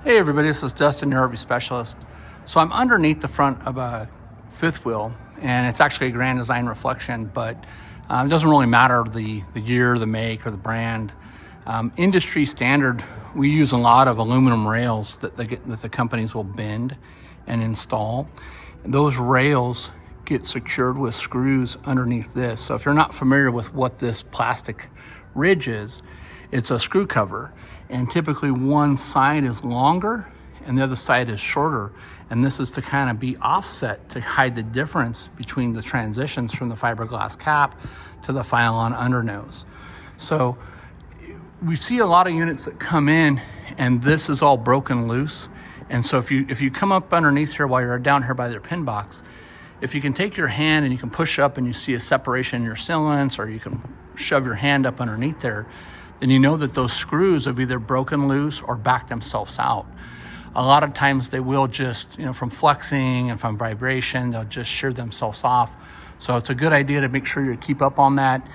Hey everybody, this is Dustin, your RV specialist. So I'm underneath the front of a fifth wheel, and it's actually a Grand Design Reflection, but it doesn't really matter the year, the make, or the brand. Industry standard, we use a lot of aluminum rails that the companies will bend and install. And those rails get secured with screws underneath this. So if you're not familiar with what this plastic ridge is, it's a screw cover, and typically one side is longer and the other side is shorter, and this is to kind of be offset to hide the difference between the transitions from the fiberglass cap to the Phylon undernose. So we see a lot of units that come in and this is all broken loose, and so if you come up underneath here while you're down here by their pin box, if you can take your hand and you can push up and you see a separation in your sealants, or you can shove your hand up underneath there, then you know that those screws have either broken loose or backed themselves out. A lot of times they will just, from flexing and from vibration, they'll just shear themselves off. So it's a good idea to make sure you keep up on that.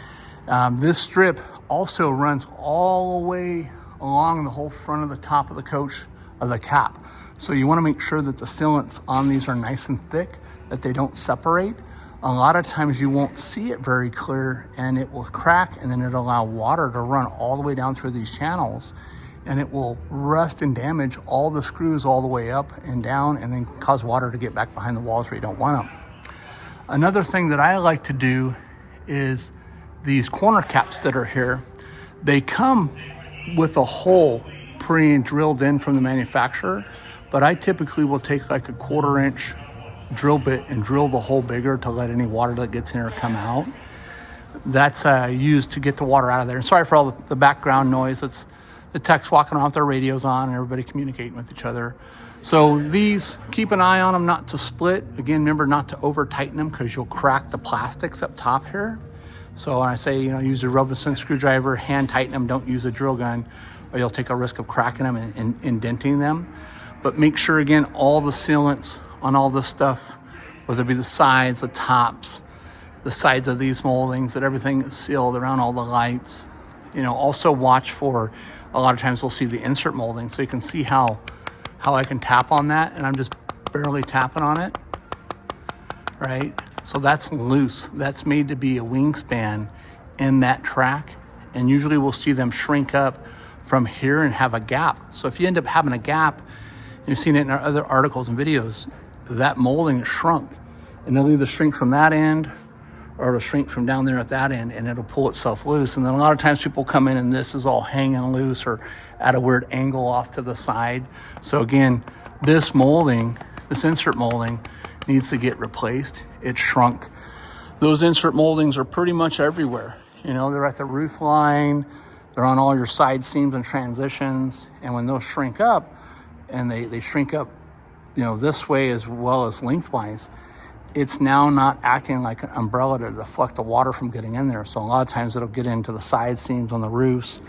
This strip also runs all the way along the whole front of the top of the coach of the cap. So you want to make sure that the sealants on these are nice and thick, that they don't separate. A lot of times you won't see it very clear and it will crack, and then it'll allow water to run all the way down through these channels, and it will rust and damage all the screws all the way up and down, and then cause water to get back behind the walls where you don't want them. Another thing that I like to do is these corner caps that are here, they come with a hole pre-drilled in from the manufacturer, but I typically will take like a 1/4 inch drill bit and drill the hole bigger to let any water that gets in here come out. That's used to get the water out of there. And sorry for all the background noise. It's the techs walking around with their radios on and everybody communicating with each other. So these, keep an eye on them not to split. Again, remember not to over tighten them because you'll crack the plastics up top here. So when I say, use a Robinson screwdriver, hand tighten them, don't use a drill gun, or you'll take a risk of cracking them and indenting them. But make sure, again, all the sealants on all this stuff, whether it be the sides, the tops, the sides of these moldings, that everything is sealed around all the lights. Also watch for, a lot of times we'll see the insert molding, so you can see how I can tap on that, and I'm just barely tapping on it, right? So that's loose. That's made to be a wingspan in that track, and usually we'll see them shrink up from here and have a gap. So if you end up having a gap, you've seen it in our other articles and videos, that molding is shrunk, and it'll either shrink from that end or it'll shrink from down there at that end, and it'll pull itself loose. And then a lot of times people come in and this is all hanging loose or at a weird angle off to the side. So again, this molding, this insert molding, needs to get replaced. It's shrunk. Those insert moldings are pretty much everywhere. They're at the roof line, they're on all your side seams and transitions, and when those shrink up, and they shrink up this way as well as lengthwise, it's now not acting like an umbrella to deflect the water from getting in there. So a lot of times it'll get into the side seams on the roofs,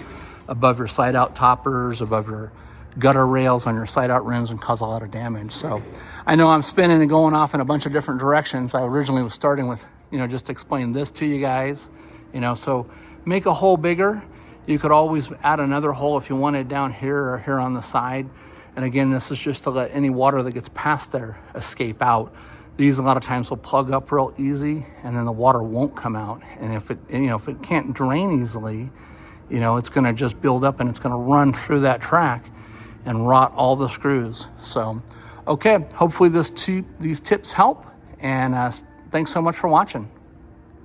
above your slide out toppers, above your gutter rails on your slide out rims, and cause a lot of damage. So I know I'm spinning and going off in a bunch of different directions. I originally was starting with, just explain this to you guys, so make a hole bigger. You could always add another hole if you wanted down here or here on the side. And again, this is just to let any water that gets past there escape out. These a lot of times will plug up real easy, and then the water won't come out. And if it can't drain easily, it's going to just build up and it's going to run through that track and rot all the screws. So, okay, hopefully these tips help, and thanks so much for watching.